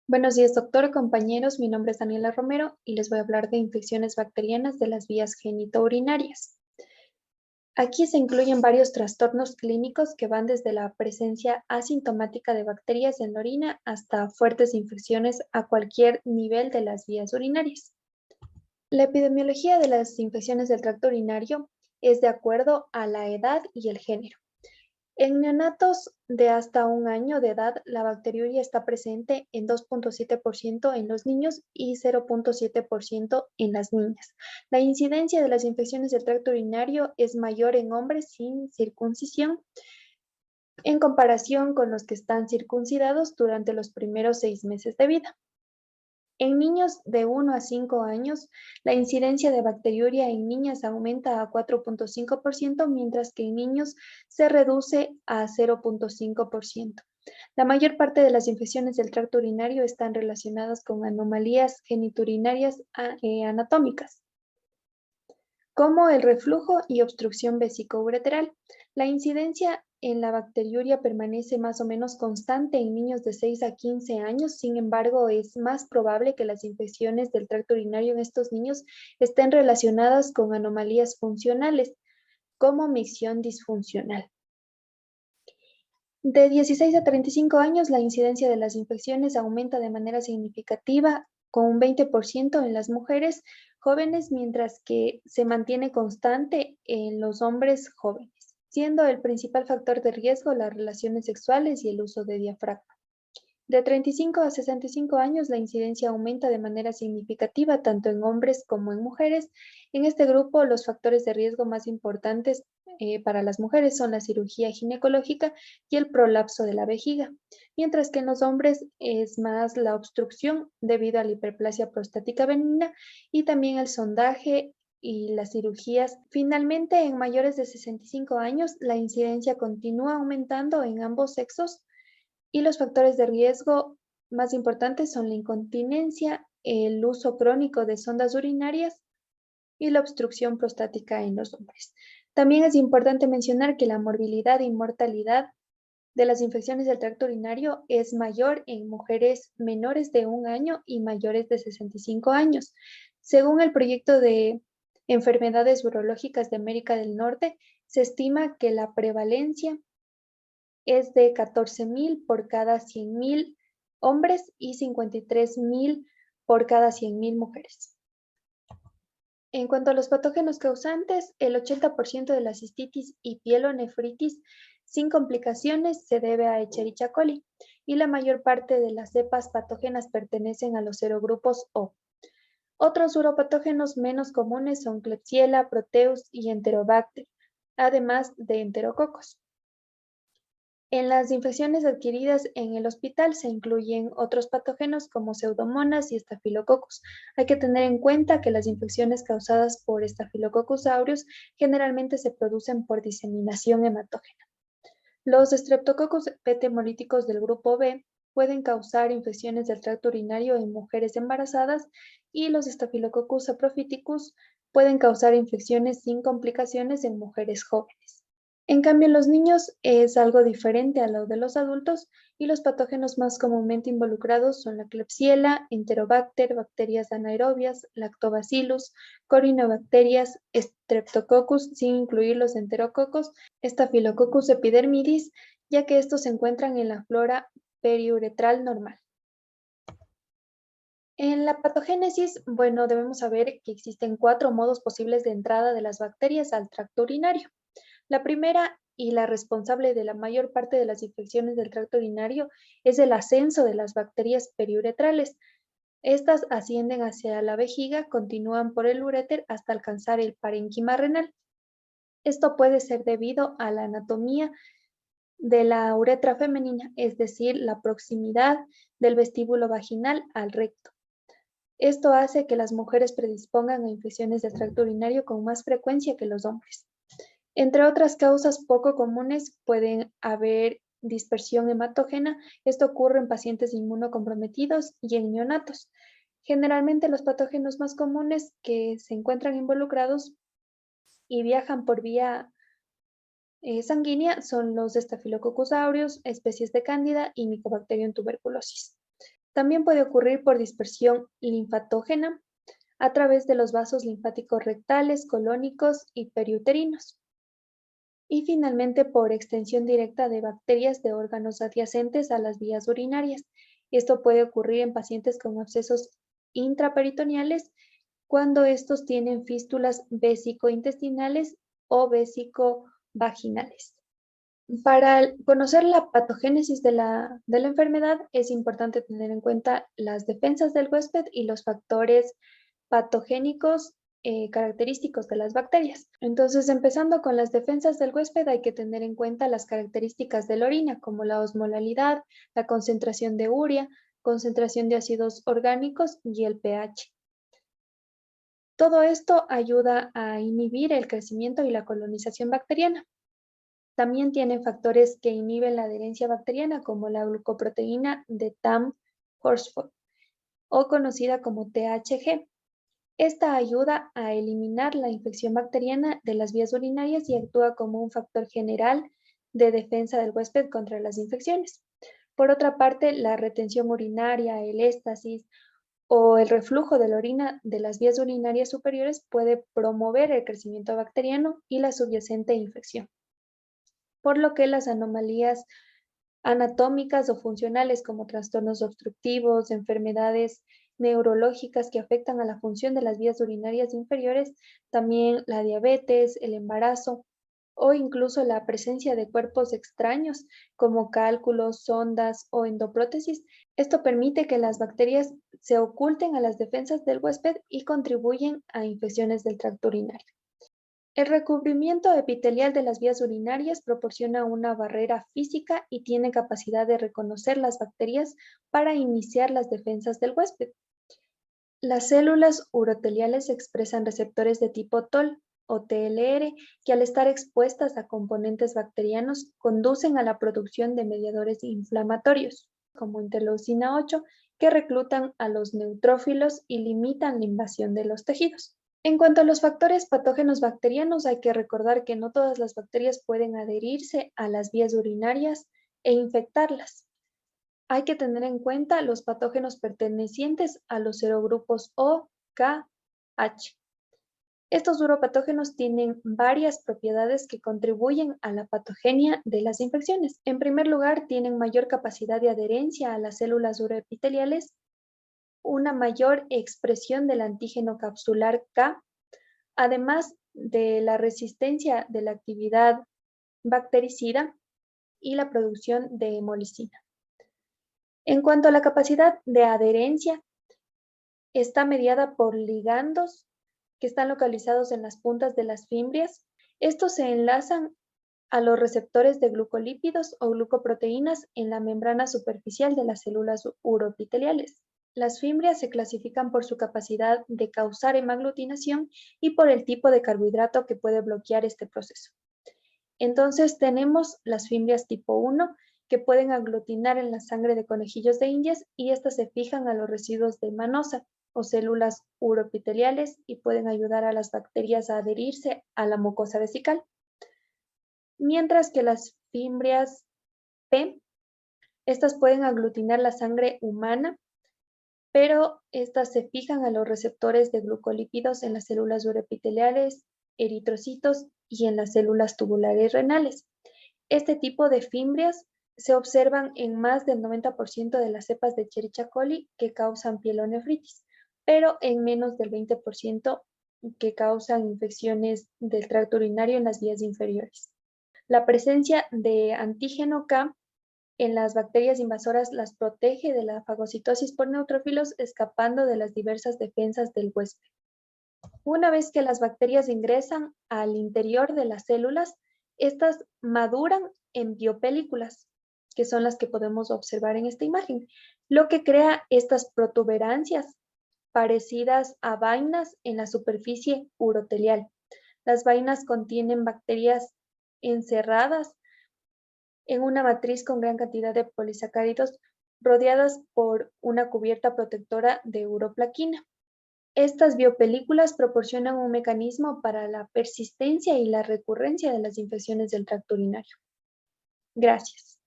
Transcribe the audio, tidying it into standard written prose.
Buenos días, doctor, compañeros. Mi nombre es Daniela Romero y les voy a hablar de infecciones bacterianas de las vías genitourinarias. Aquí se incluyen varios trastornos clínicos que van desde la presencia asintomática de bacterias en la orina hasta fuertes infecciones a cualquier nivel de las vías urinarias. La epidemiología de las infecciones del tracto urinario es de acuerdo a la edad y el género. En neonatos de hasta un año de edad, la bacteriuria está presente en 2.7% en los niños y 0.7% en las niñas. La incidencia de las infecciones del tracto urinario es mayor en hombres sin circuncisión en comparación con los que están circuncidados durante los primeros 6 meses de vida. En niños de 1 a 5 años, la incidencia de bacteriuria en niñas aumenta a 4.5%, mientras que en niños se reduce a 0.5%. La mayor parte de las infecciones del tracto urinario están relacionadas con anomalías geniturinarias anatómicas, como el reflujo y obstrucción vesicoureteral. La incidencia en la bacteriuria permanece más o menos constante en niños de 6 a 15 años, sin embargo, es más probable que las infecciones del tracto urinario en estos niños estén relacionadas con anomalías funcionales, como micción disfuncional. De 16 a 35 años, la incidencia de las infecciones aumenta de manera significativa, con un 20% en las mujeres jóvenes, mientras que se mantiene constante en los hombres jóvenes, siendo el principal factor de riesgo las relaciones sexuales y el uso de diafragma. De 35 a 65 años, la incidencia aumenta de manera significativa tanto en hombres como en mujeres. En este grupo, los factores de riesgo más importantes para las mujeres son la cirugía ginecológica y el prolapso de la vejiga, mientras que en los hombres es más la obstrucción debido a la hiperplasia prostática benigna y también el sondaje y las cirugías. Finalmente, en mayores de 65 años, la incidencia continúa aumentando en ambos sexos y los factores de riesgo más importantes son la incontinencia, el uso crónico de sondas urinarias y la obstrucción prostática en los hombres. También es importante mencionar que la morbilidad y mortalidad de las infecciones del tracto urinario es mayor en mujeres menores de 1 año y mayores de 65 años. Según el proyecto de enfermedades urológicas de América del Norte, se estima que la prevalencia es de 14.000 por cada 100.000 hombres y 53.000 por cada 100.000 mujeres. En cuanto a los patógenos causantes, el 80% de la cistitis y pielonefritis sin complicaciones se debe a Escherichia coli y la mayor parte de las cepas patógenas pertenecen a los serogrupos O. Otros uropatógenos menos comunes son Klebsiella, Proteus y Enterobacter, además de enterococos. En las infecciones adquiridas en el hospital se incluyen otros patógenos como Pseudomonas y Staphylococcus. Hay que tener en cuenta que las infecciones causadas por Staphylococcus aureus generalmente se producen por diseminación hematógena. Los Streptococcus pT hemolíticos del grupo B pueden causar infecciones del tracto urinario en mujeres embarazadas y los Staphylococcus saprophyticus pueden causar infecciones sin complicaciones en mujeres jóvenes. En cambio, en los niños es algo diferente a lo de los adultos y los patógenos más comúnmente involucrados son la Klebsiella, Enterobacter, bacterias anaerobias, Lactobacillus, Corynebacterias, Streptococcus, sin incluir los enterococos, Staphylococcus epidermidis, ya que estos se encuentran en la flora periuretral normal. En la patogénesis, bueno, debemos saber que existen 4 modos posibles de entrada de las bacterias al tracto urinario. La primera y la responsable de la mayor parte de las infecciones del tracto urinario es el ascenso de las bacterias periuretrales. Estas ascienden hacia la vejiga, continúan por el uréter hasta alcanzar el parénquima renal. Esto puede ser debido a la anatomía de la uretra femenina, es decir, la proximidad del vestíbulo vaginal al recto. Esto hace que las mujeres predispongan a infecciones del tracto urinario con más frecuencia que los hombres. Entre otras causas poco comunes pueden haber dispersión hematógena. Esto ocurre en pacientes inmunocomprometidos y en neonatos. Generalmente los patógenos más comunes que se encuentran involucrados y viajan por vía sanguínea son los Staphylococcus aureus, especies de Cándida y Mycobacterium tuberculosis. También puede ocurrir por dispersión linfatógena a través de los vasos linfáticos rectales, colónicos y periuterinos. Y finalmente por extensión directa de bacterias de órganos adyacentes a las vías urinarias. Esto puede ocurrir en pacientes con abscesos intraperitoneales cuando estos tienen fístulas vesicointestinales o vesicovaginales. Para conocer la patogénesis de la enfermedad es importante tener en cuenta las defensas del huésped y los factores patogénicos característicos de las bacterias. Entonces, empezando con las defensas del huésped, hay que tener en cuenta las características de la orina, como la osmolalidad, la concentración de urea, concentración de ácidos orgánicos y el pH. Todo esto ayuda a inhibir el crecimiento y la colonización bacteriana. También tiene factores que inhiben la adherencia bacteriana, como la glucoproteína de Tam-Horsford, o conocida como THG. Esta ayuda a eliminar la infección bacteriana de las vías urinarias y actúa como un factor general de defensa del huésped contra las infecciones. Por otra parte, la retención urinaria, el éstasis o el reflujo de la orina de las vías urinarias superiores puede promover el crecimiento bacteriano y la subyacente infección, por lo que las anomalías anatómicas o funcionales como trastornos obstructivos, enfermedades neurológicas que afectan a la función de las vías urinarias inferiores, también la diabetes, el embarazo o incluso la presencia de cuerpos extraños como cálculos, sondas o endoprótesis. Esto permite que las bacterias se oculten a las defensas del huésped y contribuyen a infecciones del tracto urinario. El recubrimiento epitelial de las vías urinarias proporciona una barrera física y tiene capacidad de reconocer las bacterias para iniciar las defensas del huésped. Las células uroteliales expresan receptores de tipo TOL o TLR que al estar expuestas a componentes bacterianos conducen a la producción de mediadores inflamatorios, como interleucina 8, que reclutan a los neutrófilos y limitan la invasión de los tejidos. En cuanto a los factores patógenos bacterianos, hay que recordar que no todas las bacterias pueden adherirse a las vías urinarias e infectarlas. Hay que tener en cuenta los patógenos pertenecientes a los serogrupos O, K, H. Estos uropatógenos tienen varias propiedades que contribuyen a la patogenia de las infecciones. En primer lugar, tienen mayor capacidad de adherencia a las células uroepiteliales, una mayor expresión del antígeno capsular K, además de la resistencia de la actividad bactericida y la producción de hemolicina. En cuanto a la capacidad de adherencia, está mediada por ligandos que están localizados en las puntas de las fimbrias. Estos se enlazan a los receptores de glucolípidos o glucoproteínas en la membrana superficial de las células uroepiteliales. Las fimbrias se clasifican por su capacidad de causar hemaglutinación y por el tipo de carbohidrato que puede bloquear este proceso. Entonces tenemos las fimbrias tipo 1 que pueden aglutinar en la sangre de conejillos de indias y estas se fijan a los residuos de manosa o células uroepiteliales y pueden ayudar a las bacterias a adherirse a la mucosa vesical. Mientras que las fimbrias P, estas pueden aglutinar la sangre humana, pero estas se fijan a los receptores de glucolípidos en las células uroepiteliales, eritrocitos y en las células tubulares renales. Este tipo de fimbrias se observan en más del 90% de las cepas de Escherichia coli que causan pielonefritis, pero en menos del 20% que causan infecciones del tracto urinario en las vías inferiores. La presencia de antígeno K en las bacterias invasoras las protege de la fagocitosis por neutrófilos, escapando de las diversas defensas del huésped. Una vez que las bacterias ingresan al interior de las células, estas maduran en biopelículas, que son las que podemos observar en esta imagen, lo que crea estas protuberancias parecidas a vainas en la superficie urotelial. Las vainas contienen bacterias encerradas en una matriz con gran cantidad de polisacáridos rodeadas por una cubierta protectora de uroplaquina. Estas biopelículas proporcionan un mecanismo para la persistencia y la recurrencia de las infecciones del tracto urinario. Gracias.